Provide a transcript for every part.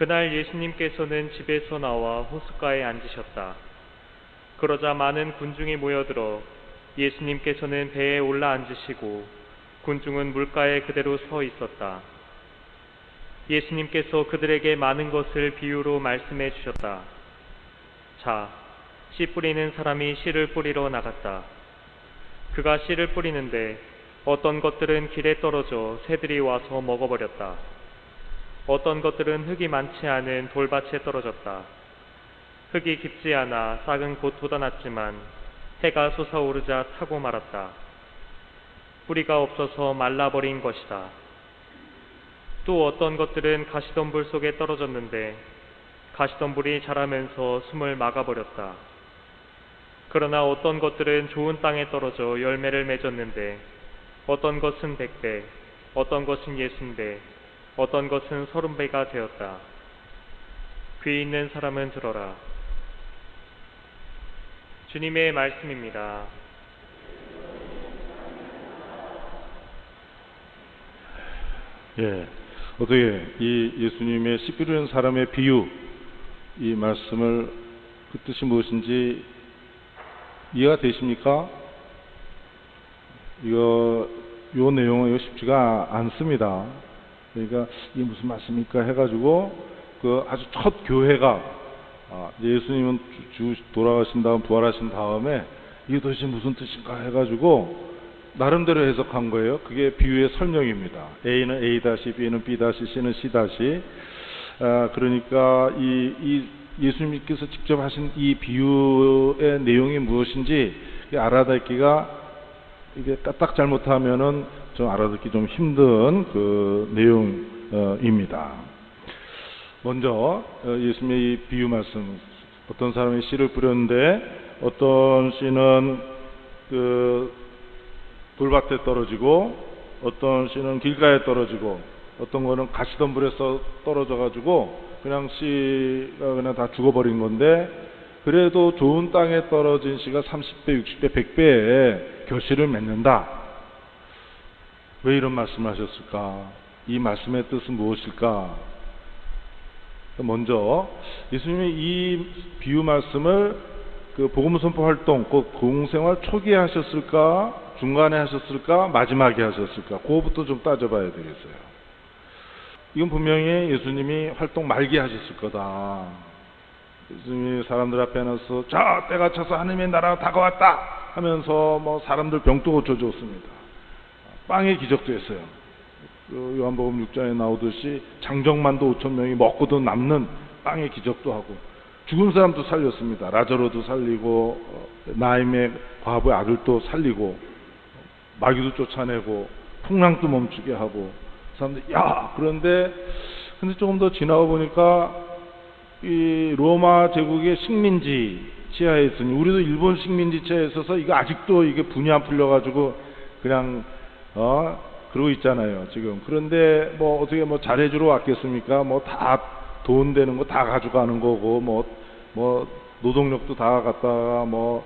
그날 예수님께서는 집에서 나와 호숫가에 앉으셨다. 그러자 많은 군중이 모여들어 예수님께서는 배에 올라 앉으시고 군중은 물가에 그대로 서 있었다. 예수님께서 그들에게 많은 것을 비유로 말씀해 주셨다. 자, 씨 뿌리는 사람이 씨를 뿌리러 나갔다. 그가 씨를 뿌리는데 어떤 것들은 길에 떨어져 새들이 와서 먹어버렸다. 어떤 것들은 흙이 많지 않은 돌밭에 떨어졌다. 흙이 깊지 않아 싹은 곧 돋아났지만 해가 솟아오르자 타고 말았다. 뿌리가 없어서 말라버린 것이다. 또 어떤 것들은 가시덤불 속에 떨어졌는데 가시덤불이 자라면서 숨을 막아버렸다. 그러나 어떤 것들은 좋은 땅에 떨어져 열매를 맺었는데 어떤 것은 100배, 어떤 것은 60배, 어떤 것은 30배가 되었다. 귀 있는 사람은 들어라. 주님의 말씀입니다. 예, 어떻게 이 예수님의 씨 뿌리는 사람의 비유, 이 말씀을 그 뜻이 무엇인지 이해가 되십니까? 요 내용은 쉽지가 않습니다. 그러니까 이게 무슨 말씀입니까 해가지고 그 아주 첫 교회가 예수님은 돌아가신 다음 부활하신 다음에 이게 도대체 무슨 뜻인가 해가지고 나름대로 해석한 거예요. 그게 비유의 설명입니다. A는 A-, B는 B-, C는 C-. 그러니까 이 예수님께서 직접 하신 이 비유의 내용이 무엇인지 알아듣기가, 이게 까딱 잘못하면은 좀 알아듣기 좀 힘든 그 내용입니다. 먼저 예수님의 이 비유 말씀, 어떤 사람이 씨를 뿌렸는데 어떤 씨는 그 돌밭에 떨어지고 어떤 씨는 길가에 떨어지고 어떤 거는 가시덤불에서 떨어져 가지고 그냥 씨가 그냥 다 죽어버린 건데, 그래도 좋은 땅에 떨어진 씨가 30배, 60배, 100배의 결실을 맺는다. 왜 이런 말씀을 하셨을까? 이 말씀의 뜻은 무엇일까? 먼저 예수님이 이 비유 말씀을 그 복음 선포 활동, 그 공생활 초기에 하셨을까? 중간에 하셨을까? 마지막에 하셨을까? 그거부터 좀 따져봐야 되겠어요. 이건 분명히 예수님이 활동 말기에 하셨을 거다. 예수님이 사람들 앞에 나서 자, 때가 차서 하나님의 나라가 다가왔다 하면서 뭐 사람들 병도 고쳐줬습니다. 빵의 기적도 했어요. 요한복음 6장에 나오듯이 장정만도 5,000명이 먹고도 남는 빵의 기적도 하고, 죽은 사람도 살렸습니다. 라자로도 살리고 나임의 과부의 아들도 살리고, 마귀도 쫓아내고, 풍랑도 멈추게 하고. 사람들이 그런데 조금 더 지나고 보니까 이 로마 제국의 식민지 치하에 있으니, 우리도 일본 식민지 치하에 있어서 이거 아직도 이게 분이 안 풀려가지고 그냥 그러고 있잖아요 지금. 그런데 뭐 어떻게 뭐 잘해주러 왔겠습니까? 뭐 다 돈 되는 거 다 가져가는 거고, 뭐 노동력도 다 갖다가 뭐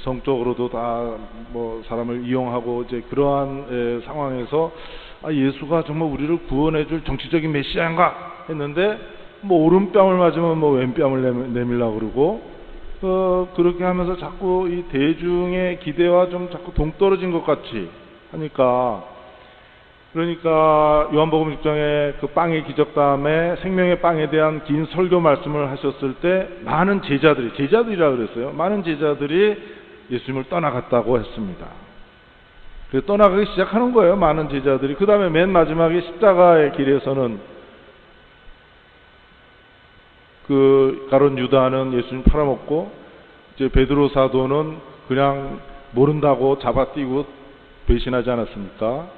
성적으로도 다 뭐 사람을 이용하고, 이제 그러한 상황에서 예수가 정말 우리를 구원해줄 정치적인 메시아인가 했는데, 뭐 오른뺨을 맞으면 뭐 왼뺨을 내밀려고 그러고, 그렇게 하면서 자꾸 이 대중의 기대와 좀 자꾸 동떨어진 것 같이 하니까, 그러니까 요한복음 6장에 그 빵의 기적 다음에 생명의 빵에 대한 긴 설교 말씀을 하셨을 때 많은 제자들이라 그랬어요. 많은 제자들이 예수님을 떠나갔다고 했습니다. 그래서 떠나가기 시작하는 거예요, 많은 제자들이. 그 다음에 맨 마지막에 십자가의 길에서는 그 가룟 유다는 예수님 팔아먹고, 이제 베드로 사도는 그냥 모른다고 잡아뛰고 배신하지 않았습니까?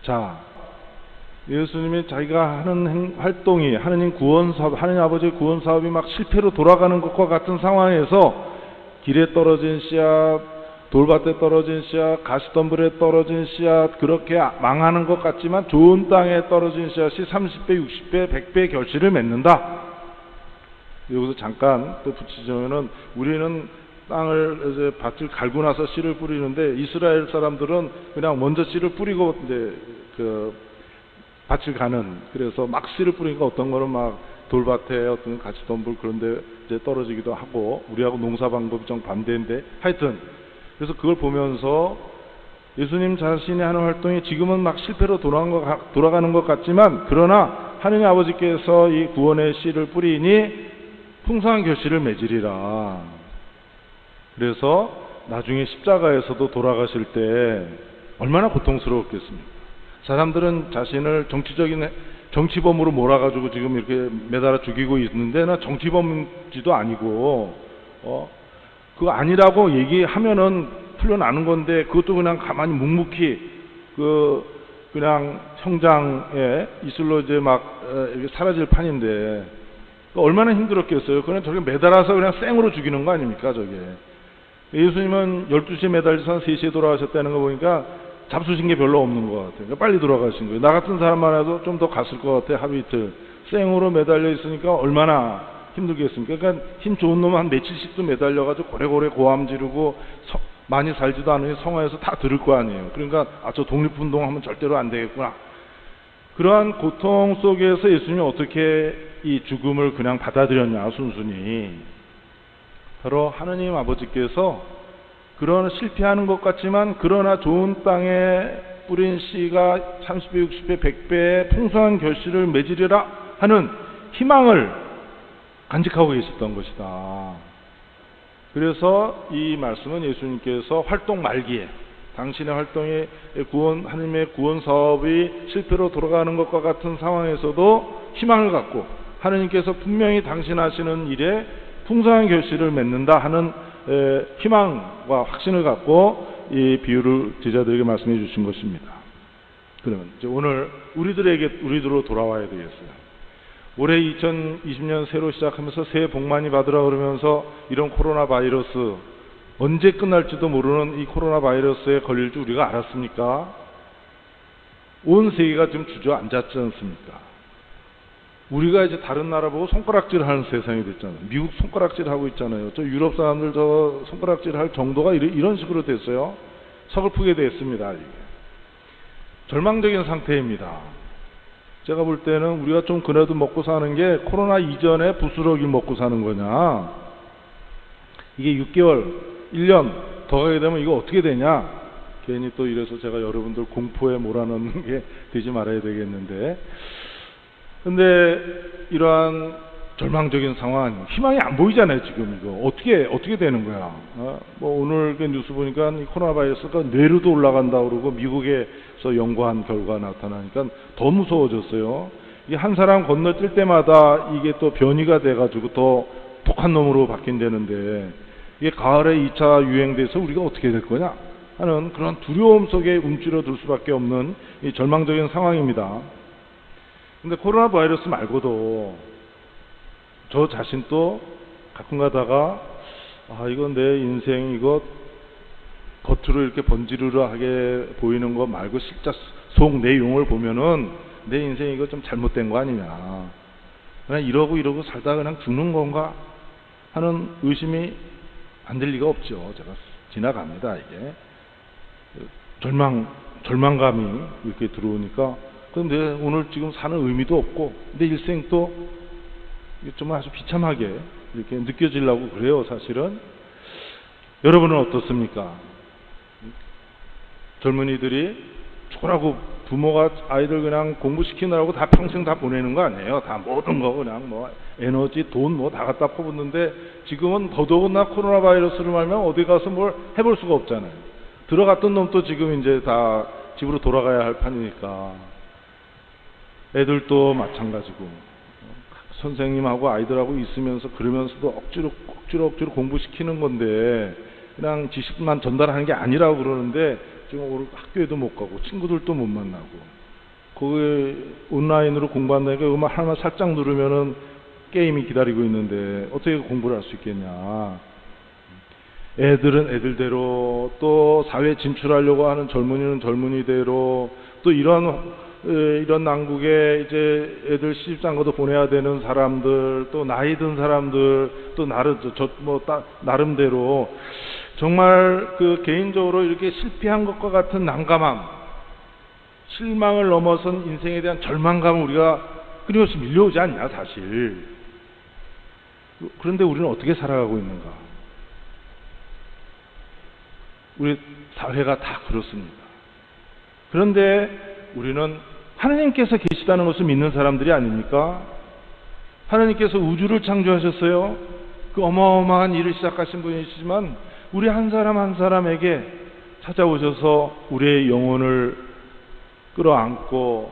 자, 예수님이 자기가 하는 활동이 하느님 구원사업, 하느님 아버지의 구원사업이 막 실패로 돌아가는 것과 같은 상황에서 길에 떨어진 씨앗, 돌밭에 떨어진 씨앗, 가시덤불에 떨어진 씨앗, 그렇게 망하는 것 같지만 좋은 땅에 떨어진 씨앗이 30배, 60배, 100배 결실을 맺는다. 여기서 잠깐 또 붙이자면은, 우리는 땅을 이제 밭을 갈고 나서 씨를 뿌리는데 이스라엘 사람들은 그냥 먼저 씨를 뿌리고 이제 밭을 가는, 그래서 막 씨를 뿌리니까 어떤 거는 막 돌밭에 어떤 가시덤불 그런 데 이제 떨어지기도 하고, 우리하고 농사 방법이 좀 반대인데, 하여튼 그래서 그걸 보면서 예수님 자신이 하는 활동이 지금은 막 실패로 돌아가는 것 같지만, 그러나 하느님 아버지께서 이 구원의 씨를 뿌리니 풍성한 결실을 맺으리라. 그래서 나중에 십자가에서도 돌아가실 때 얼마나 고통스러웠겠습니까? 사람들은 자신을 정치범으로 몰아가지고 지금 이렇게 매달아 죽이고 있는데, 나 정치범지도 아니고 그거 아니라고 얘기하면은 풀려나는 건데, 그것도 그냥 가만히 묵묵히 그냥 형장에 이슬로 이제 막 이렇게 사라질 판인데 얼마나 힘들었겠어요. 그냥 저게 매달아서 그냥 생으로 죽이는 거 아닙니까, 저게. 예수님은 12시에 매달려서 한 3시에 돌아가셨다는 거 보니까 잡수신 게 별로 없는 것 같아요. 그러니까 빨리 돌아가신 거예요. 나 같은 사람만 해도 좀 더 갔을 것 같아요. 하루 이틀. 생으로 매달려 있으니까 얼마나 힘들겠습니까? 그러니까 힘 좋은 놈은 한 며칠씩도 매달려가지고 고래고래 고함 지르고 많이 살지도 않으니 성화에서 다 들을 거 아니에요. 그러니까 저 독립운동하면 절대로 안 되겠구나. 그러한 고통 속에서 예수님이 어떻게 이 죽음을 그냥 받아들였냐, 순순히. 바로 하느님 아버지께서 그런 실패하는 것 같지만, 그러나 좋은 땅에 뿌린 씨가 30배, 60배, 100배의 풍성한 결실을 맺으리라 하는 희망을 간직하고 계셨던 것이다. 그래서 이 말씀은 예수님께서 활동 말기에, 당신의 활동의 구원, 하나님의 구원 사업이 실패로 돌아가는 것과 같은 상황에서도 희망을 갖고, 하나님께서 분명히 당신 하시는 일에 풍성한 결실을 맺는다 하는 희망과 확신을 갖고 이 비유를 제자들에게 말씀해 주신 것입니다. 그러면 이제 오늘 우리들로 돌아와야 되겠어요. 올해 2020년 새로 시작하면서 새해 복 많이 받으라 그러면서 이런 코로나 바이러스, 언제 끝날지도 모르는 이 코로나 바이러스에 걸릴 줄 우리가 알았습니까? 온 세계가 지금 주저앉았지 않습니까? 우리가 이제 다른 나라 보고 손가락질 하는 세상이 됐잖아요. 미국 손가락질 하고 있잖아요. 저 유럽 사람들 저 손가락질 할 정도가 이런 식으로 됐어요. 서글프게 됐습니다. 이게. 절망적인 상태입니다. 제가 볼 때는 우리가 좀 그래도 먹고 사는 게 코로나 이전에 부스러기를 먹고 사는 거냐, 이게 6개월, 1년 더 가게 되면 이거 어떻게 되냐, 괜히 또 이래서 제가 여러분들 공포에 몰아넣는 게 되지 말아야 되겠는데, 근데 이러한 절망적인 상황, 희망이 안 보이잖아요. 지금 이거 어떻게 되는 거야. 뭐 오늘 그 뉴스 보니까 이 코로나 바이러스가 뇌로도 올라간다 그러고, 미국에서 연구한 결과 나타나니까 더 무서워졌어요. 이게 한 사람 건너뛸 때마다 이게 또 변이가 돼가지고 더 독한 놈으로 바뀐다는데, 이게 가을에 2차 유행돼서 우리가 어떻게 될 거냐 하는 그런 두려움 속에 움츠러들 수밖에 없는 이 절망적인 상황입니다. 근데 코로나 바이러스 말고도 저 자신도 가끔 가다가 이건 내 인생 이거 겉으로 이렇게 번지르르하게 보이는 거 말고 실제 속 내용을 보면은 내 인생 이거 좀 잘못된 거 아니냐, 그냥 이러고 살다가 그냥 죽는 건가 하는 의심이 안 될 리가 없죠. 제가 지나갑니다. 이게 절망감이 이렇게 들어오니까, 그런데 오늘 지금 사는 의미도 없고 내 일생도 좀 아주 비참하게 이렇게 느껴지려고 그래요. 사실은 여러분은 어떻습니까? 젊은이들이 초라고 부모가 아이들 그냥 공부시키느라고 다 평생 다 보내는 거 아니에요. 다 모든 거 그냥 뭐 에너지, 돈 뭐 다 갖다 퍼붓는데, 지금은 더더구나 코로나 바이러스를 말면 어디 가서 뭘 해볼 수가 없잖아요. 들어갔던 놈도 지금 이제 다 집으로 돌아가야 할 판이니까. 애들도 마찬가지고, 선생님하고 아이들하고 있으면서 그러면서도 억지로 공부시키는 건데, 그냥 지식만 전달하는 게 아니라고 그러는데, 지금 오늘 학교에도 못 가고 친구들도 못 만나고, 거기에 온라인으로 공부한다니까 이거 하나 살짝 누르면은 게임이 기다리고 있는데 어떻게 공부를 할 수 있겠냐. 애들은 애들대로, 또 사회에 진출하려고 하는 젊은이는 젊은이대로, 또 이런 난국에 이제 애들 시집장가도 보내야 되는 사람들, 또 나이 든 사람들, 또 나름대로 정말 그 개인적으로 이렇게 실패한 것과 같은 난감함, 실망을 넘어선 인생에 대한 절망감을 우리가 끊임없이 밀려오지 않냐 사실. 그런데 우리는 어떻게 살아가고 있는가? 우리 사회가 다 그렇습니다. 그런데 우리는 하나님께서 계시다는 것을 믿는 사람들이 아닙니까? 하나님께서 우주를 창조하셨어요. 그 어마어마한 일을 시작하신 분이시지만 우리 한 사람 한 사람에게 찾아오셔서 우리의 영혼을 끌어안고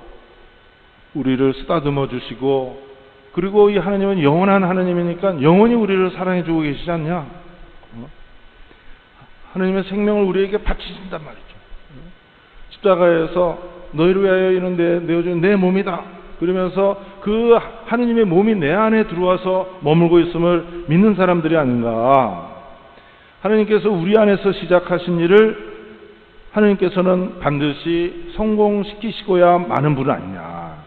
우리를 쓰다듬어 주시고, 그리고 이 하나님은 영원한 하나님이니까 영원히 우리를 사랑해 주고 계시지 않냐? 하나님의 생명을 우리에게 바치신단 말이죠. 십자가에서 너희를 위하여 이는 내어준 내 몸이다 그러면서 그 하나님의 몸이 내 안에 들어와서 머물고 있음을 믿는 사람들이 아닌가. 하나님께서 우리 안에서 시작하신 일을 하나님께서는 반드시 성공시키시고야 마는 분은 아니냐.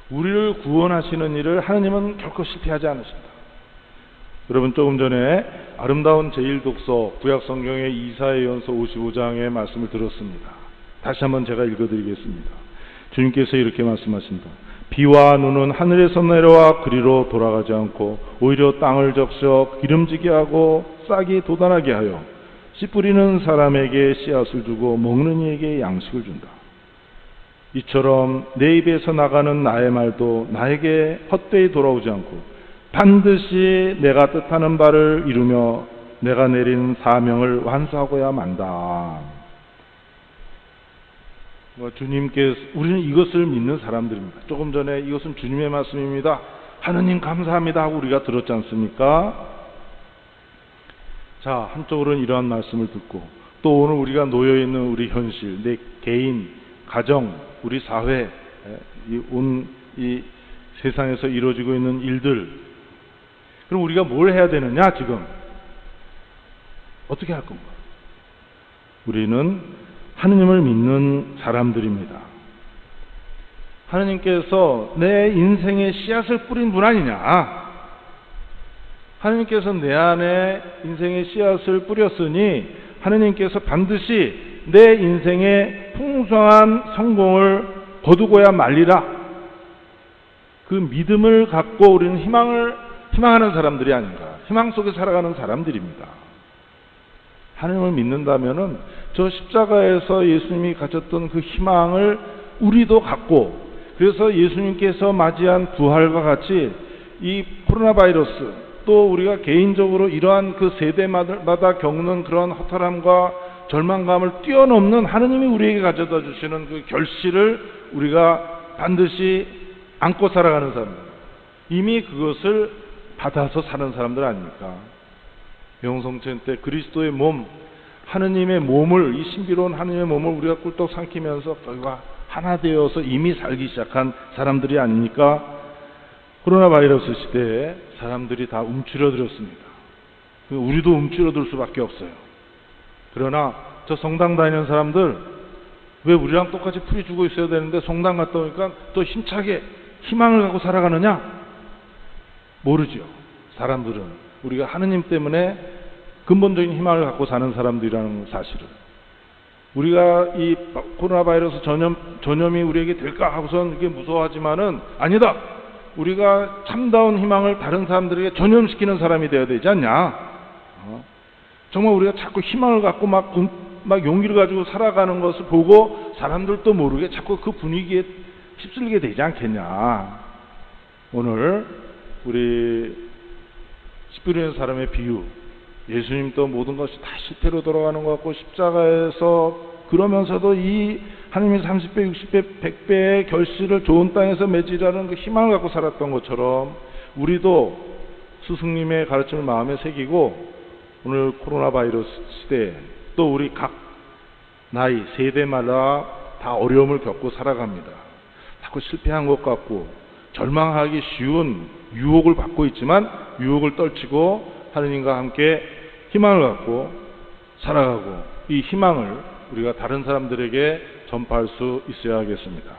우리를 구원하시는 일을 하나님은 결코 실패하지 않으신다. 여러분, 조금 전에 아름다운 제1독서 구약성경의 이사야 예언서 55장의 말씀을 들었습니다. 다시 한번 제가 읽어드리겠습니다. 주님께서 이렇게 말씀하신다. 비와 눈은 하늘에서 내려와 그리로 돌아가지 않고 오히려 땅을 적셔 기름지게 하고 싹이 돋아나게 하여 씨 뿌리는 사람에게 씨앗을 주고 먹는 이에게 양식을 준다. 이처럼 내 입에서 나가는 나의 말도 나에게 헛되이 돌아오지 않고 반드시 내가 뜻하는 바를 이루며 내가 내린 사명을 완수하고야 만다. 주님께서, 우리는 이것을 믿는 사람들입니다. 조금 전에 이것은 주님의 말씀입니다. 하느님 감사합니다 하고 우리가 들었지 않습니까? 자, 한쪽으로는 이러한 말씀을 듣고 또 오늘 우리가 놓여있는 우리 현실, 내 개인, 가정, 우리 사회, 이 세상에서 이루어지고 있는 일들, 그럼 우리가 뭘 해야 되느냐? 지금 어떻게 할 건가? 우리는 하느님을 믿는 사람들입니다. 하느님께서 내 인생에 씨앗을 뿌린 분 아니냐? 하느님께서 내 안에 인생의 씨앗을 뿌렸으니 하느님께서 반드시 내 인생에 풍성한 성공을 거두고야 말리라. 그 믿음을 갖고 우리는 희망하는 사람들이 아닌가. 희망 속에 살아가는 사람들입니다. 하나님을 믿는다면은 저 십자가에서 예수님이 가졌던 그 희망을 우리도 갖고, 그래서 예수님께서 맞이한 부활과 같이 이 코로나 바이러스, 또 우리가 개인적으로 이러한 그 세대마다 겪는 그런 허탈함과 절망감을 뛰어넘는 하느님이 우리에게 가져다 주시는 그 결실을 우리가 반드시 안고 살아가는 사람들, 이미 그것을 받아서 사는 사람들 아닙니까? 영성천 때 그리스도의 몸, 하느님의 몸을, 이 신비로운 하느님의 몸을 우리가 꿀떡 삼키면서 그와 하나 되어서 이미 살기 시작한 사람들이 아닙니까? 코로나 바이러스 시대에 사람들이 다 움츠러들었습니다. 우리도 움츠러들 수밖에 없어요. 그러나 저 성당 다니는 사람들, 왜 우리랑 똑같이 풀이 주고 있어야 되는데 성당 갔다 오니까 또 힘차게 희망을 갖고 살아가느냐? 모르죠. 사람들은 우리가 하느님 때문에 근본적인 희망을 갖고 사는 사람들이라는 사실을, 우리가 이 코로나 바이러스 전염이 우리에게 될까 하고선 이게 무서워하지만은 아니다. 우리가 참다운 희망을 다른 사람들에게 전염시키는 사람이 되어야 되지 않냐? 정말 우리가 자꾸 희망을 갖고 막 용기를 가지고 살아가는 것을 보고 사람들도 모르게 자꾸 그 분위기에 휩쓸리게 되지 않겠냐? 오늘 우리 씨 뿌리는 사람의 비유, 예수님도 모든 것이 다 실패로 돌아가는 것 같고 십자가에서 그러면서도 이 하나님의 30배, 60배, 100배의 결실을 좋은 땅에서 맺으라는 그 희망을 갖고 살았던 것처럼 우리도 스승님의 가르침을 마음에 새기고 오늘 코로나 바이러스 시대에 또 우리 각 나이, 세대마다 다 어려움을 겪고 살아갑니다. 자꾸 실패한 것 같고 절망하기 쉬운 유혹을 받고 있지만 유혹을 떨치고 하느님과 함께 희망을 갖고 살아가고 이 희망을 우리가 다른 사람들에게 전파할 수 있어야 하겠습니다.